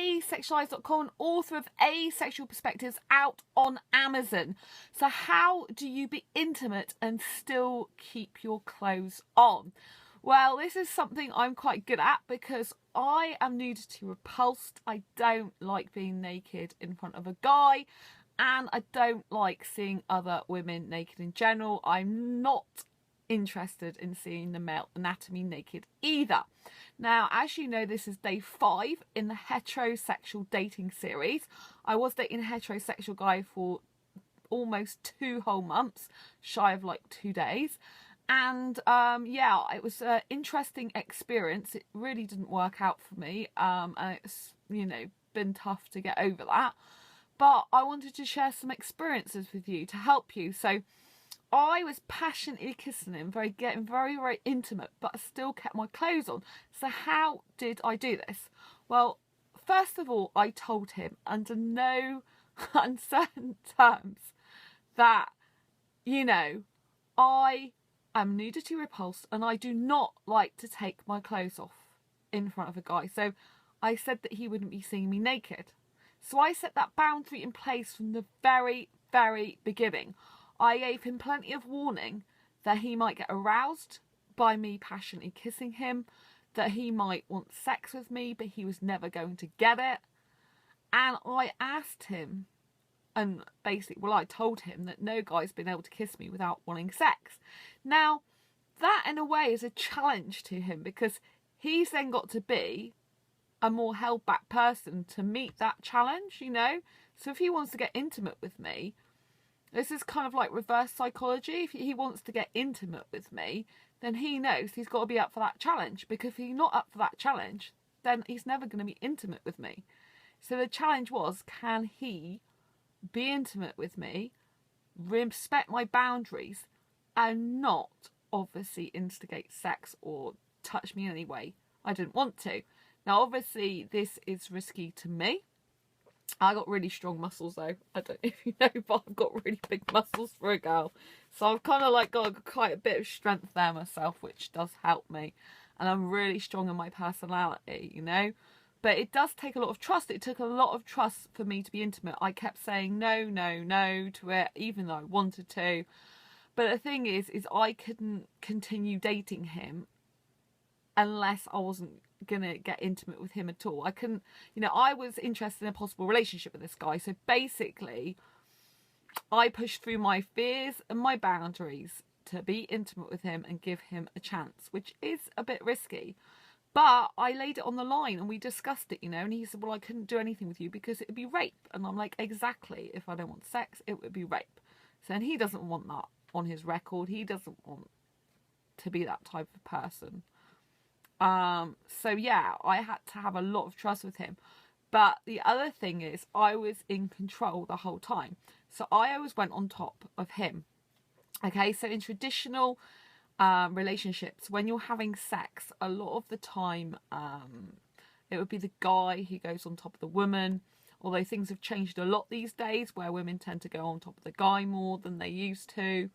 asexualise.com, author of Asexual Perspectives, out on Amazon. So how do you be intimate and still keep your clothes on? Well, this is something I'm quite good at because I am nudity repulsed. I don't like being naked in front of a guy, and I don't like seeing other women naked in general. I'm not interested in seeing the male anatomy naked either. Now, as you know, this is day 5 in the heterosexual dating series. I was dating a heterosexual guy for almost 2 whole months, shy of like 2 days. And yeah, it was an interesting experience. It really didn't work out for me. And it's, you know, been tough to get over that. But I wanted to share some experiences with you to help you. So I was passionately kissing him, getting very, very intimate, but I still kept my clothes on. So how did I do this? Well, first of all, I told him under no uncertain terms that, you know, I am nudity repulsed and I do not like to take my clothes off in front of a guy. So I said that he wouldn't be seeing me naked. So I set that boundary in place from the very, very beginning. I gave him plenty of warning that he might get aroused by me passionately kissing him, that he might want sex with me, but he was never going to get it. And I asked him, and basically, well, I told him that no guy's been able to kiss me without wanting sex. Now, that in a way is a challenge to him because he's then got to be a more held back person to meet that challenge, you know? So if he wants to get intimate with me, this is kind of like reverse psychology. If he wants to get intimate with me, then he knows he's got to be up for that challenge, because if he's not up for that challenge, then he's never going to be intimate with me. So the challenge was, can he be intimate with me, respect my boundaries, and not obviously instigate sex or touch me in any way I didn't want to. Now, obviously, this is risky to me. I got really strong muscles though. I don't know if you know, but I've got really big muscles for a girl. So I've kind of like got quite a bit of strength there myself, which does help me. And I'm really strong in my personality, you know. But it does take a lot of trust. It took a lot of trust for me to be intimate. I kept saying no, no, no to it, even though I wanted to. But the thing is I couldn't continue dating him unless I wasn't gonna get intimate with him at all. I couldn't, you know, I was interested in a possible relationship with this guy. So basically, I pushed through my fears and my boundaries to be intimate with him and give him a chance, which is a bit risky. But I laid it on the line and we discussed it, you know, and he said, well, I couldn't do anything with you because it would be rape. And I'm like, exactly. If I don't want sex, it would be rape. So, and he doesn't want that on his record. He doesn't want to be that type of person. So yeah, I had to have a lot of trust with him. But the other thing is I was in control the whole time. So I always went on top of him. Okay, so in traditional relationships, when you're having sex, a lot of the time it would be the guy who goes on top of the woman, although things have changed a lot these days where women tend to go on top of the guy more than they used to.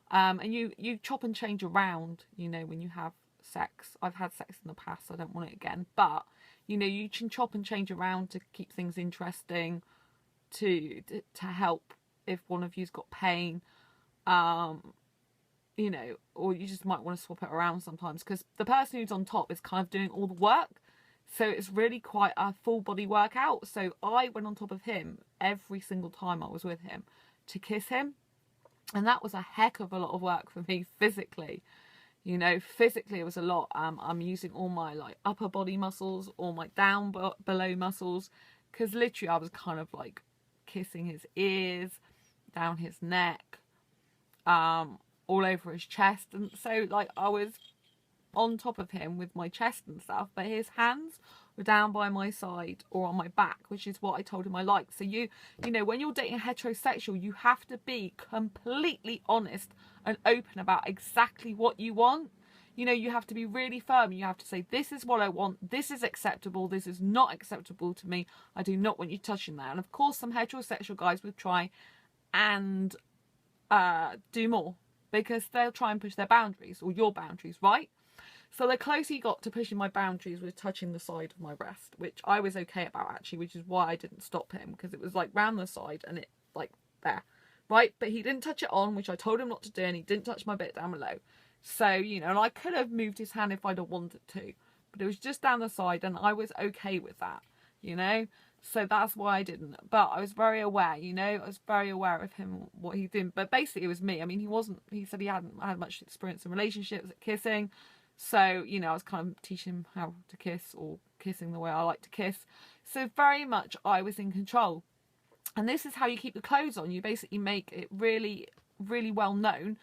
And you chop and change around, you know, when you have sex. I've had sex in the past, so I don't want it again, but you know, you can chop and change around to keep things interesting, to help if one of you's got pain, you know, or you just might want to swap it around sometimes, because the person who's on top is kind of doing all the work, so it's really quite a full body workout. So I went on top of him every single time I was with him to kiss him, and that was a heck of a lot of work for me physically. You know, physically it was a lot. I'm using all my like upper body muscles, all my down below muscles, because literally I was kind of like kissing his ears, down his neck, all over his chest. And so like I was on top of him with my chest and stuff, but his hands were down by my side or on my back, which is what I told him I liked. So you know, when you're dating a heterosexual, you have to be completely honest and open about exactly what you want. You know, you have to be really firm. You have to say, this is what I want. This is acceptable. This is not acceptable to me. I do not want you touching that. And of course, some heterosexual guys will try and do more, because they'll try and push their boundaries or your boundaries, right? So the closer he got to pushing my boundaries was touching the side of my breast, which I was okay about actually, which is why I didn't stop him, because it was like round the side and it like there, right? But he didn't touch it on, which I told him not to do, and he didn't touch my bit down below. So, you know, and I could have moved his hand if I'd have wanted to, but it was just down the side and I was okay with that, you know? So that's why I didn't. But I was very aware, you know, I was very aware of him, what he did. But basically it was me. I mean, he said he hadn't had much experience in relationships, at kissing. So, you know, I was kind of teaching him how to kiss, or kissing the way I like to kiss. So very much I was in control. And this is how you keep the clothes on. You basically make it really, really well known,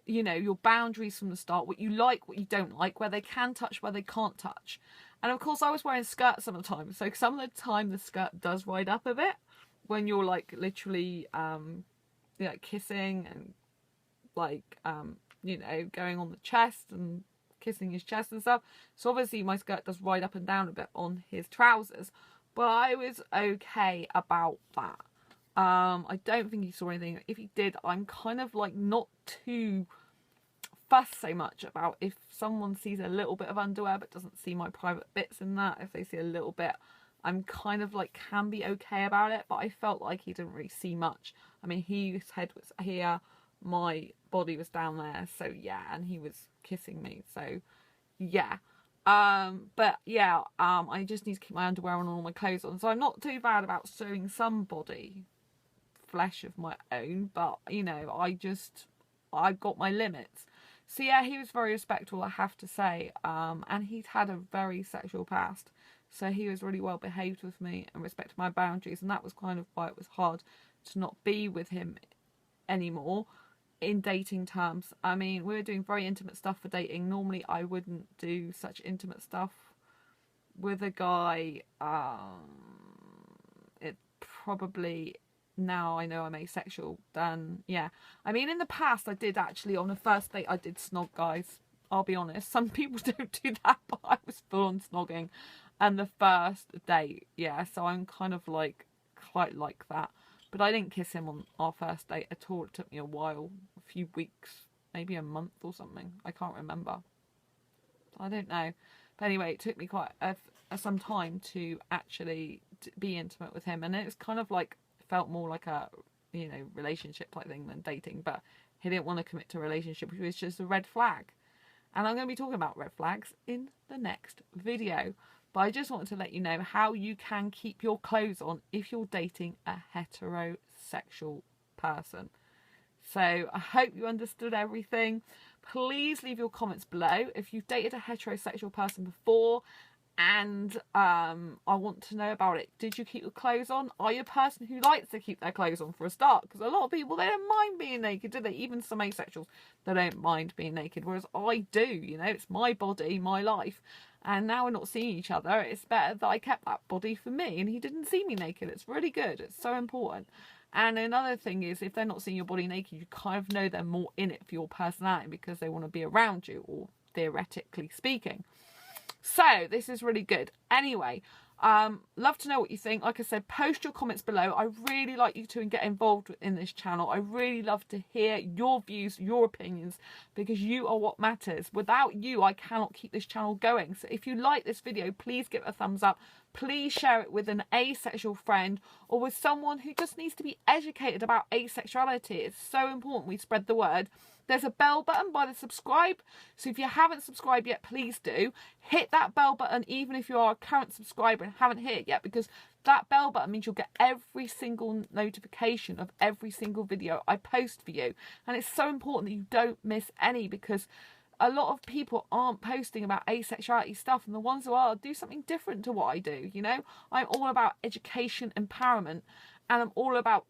you know, your boundaries from the start, what you like, what you don't like, where they can touch, where they can't touch. And of course I was wearing skirts some of the time. So some of the time the skirt does ride up a bit when you're like literally, you know, kissing and like, you know, going on the chest and kissing his chest and stuff. So obviously my skirt does ride up and down a bit on his trousers, but I was okay about that. I don't think he saw anything. If he did, I'm kind of like not too fussed so much about if someone sees a little bit of underwear but doesn't see my private bits in that. If they see a little bit, I'm kind of like can be okay about it, but I felt like he didn't really see much. I mean, his head was here, my body was down there, so yeah, and he was kissing me, so yeah. But yeah, I just need to keep my underwear on and all my clothes on, so I'm not too bad about showing some body flesh of my own, but you know, I've got my limits. So yeah, he was very respectful, I have to say, and he'd had a very sexual past, so he was really well behaved with me and respected my boundaries, and that was kind of why it was hard to not be with him anymore in dating terms. I mean, we were doing very intimate stuff for dating. Normally I wouldn't do such intimate stuff with a guy. It probably, now I know I'm asexual, then yeah. I mean, in the past I did actually, on a first date I did snog guys, I'll be honest. Some people don't do that, but I was full on snogging. And the first date, yeah, so I'm kind of like quite like that. But I didn't kiss him on our first date at all. It took me a while, a few weeks, maybe a month or something. I can't remember. I don't know. But anyway, it took me quite some time to actually be intimate with him. And it's kind of like, felt more like a, you know, relationship type thing than dating. But he didn't want to commit to a relationship, which was just a red flag. And I'm going to be talking about red flags in the next video. But I just wanted to let you know how you can keep your clothes on if you're dating a heterosexual person. So I hope you understood everything. Please leave your comments below if you've dated a heterosexual person before, and I want to know about it. Did you keep your clothes on? Are you a person who likes to keep their clothes on for a start? Because a lot of people, they don't mind being naked, do they? Even some asexuals, they don't mind being naked, whereas I do. You know, it's my body, my life. And now we're not seeing each other, it's better that I kept that body for me and he didn't see me naked. It's really good. It's so important. And another thing is, if they're not seeing your body naked, you kind of know they're more in it for your personality because they want to be around you, or theoretically speaking. So this is really good. Anyway, love to know what you think. Like I said, post your comments below. I really like you to get involved in this channel. I really love to hear your views, your opinions, because you are what matters. Without you, I cannot keep this channel going. So if you like this video, please give it a thumbs up. Please share it with an asexual friend, or with someone who just needs to be educated about asexuality. It's so important we spread the word. There's a bell button by the subscribe, so if you haven't subscribed yet, please do. Hit that bell button even if you are a current subscriber and haven't hit it yet, because that bell button means you'll get every single notification of every single video I post for you. And it's so important that you don't miss any, because a lot of people aren't posting about asexuality stuff, and the ones who are, do something different to what I do, you know? I'm all about education, empowerment, and I'm all about,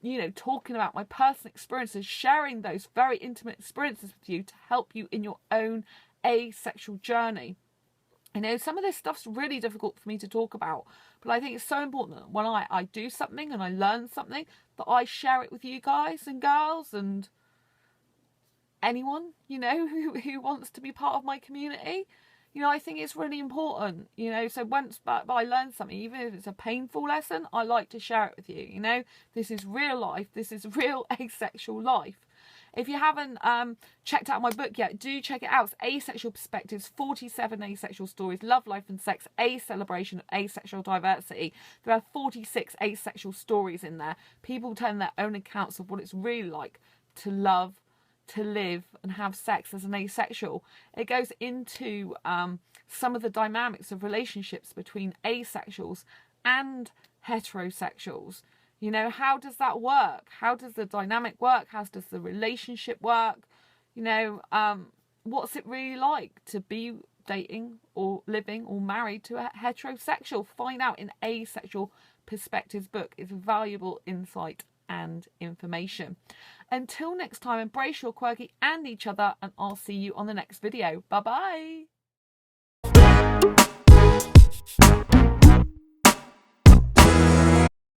you know, talking about my personal experiences, sharing those very intimate experiences with you to help you in your own asexual journey. You know, some of this stuff's really difficult for me to talk about, but I think it's so important that when I do something and I learn something, that I share it with you guys and girls and anyone, you know, who wants to be part of my community. You know, I think it's really important, you know, so once I learn something, even if it's a painful lesson, I like to share it with you, you know. This is real life. This is real asexual life. If you haven't checked out my book yet, do check it out. It's Asexual Perspectives, 47 Asexual Stories, Love, Life and Sex, A Celebration of Asexual Diversity. There are 46 asexual stories in there. People telling their own accounts of what it's really like to love, to live and have sex as an asexual. It goes into some of the dynamics of relationships between asexuals and heterosexuals. You know, how does that work? How does the dynamic work? How does the relationship work? You know, what's it really like to be dating or living or married to a heterosexual? Find out in Asexual Perspectives book. It's valuable insight and information. Until next time, embrace your quirky and each other, and I'll see you on the next video. Bye bye.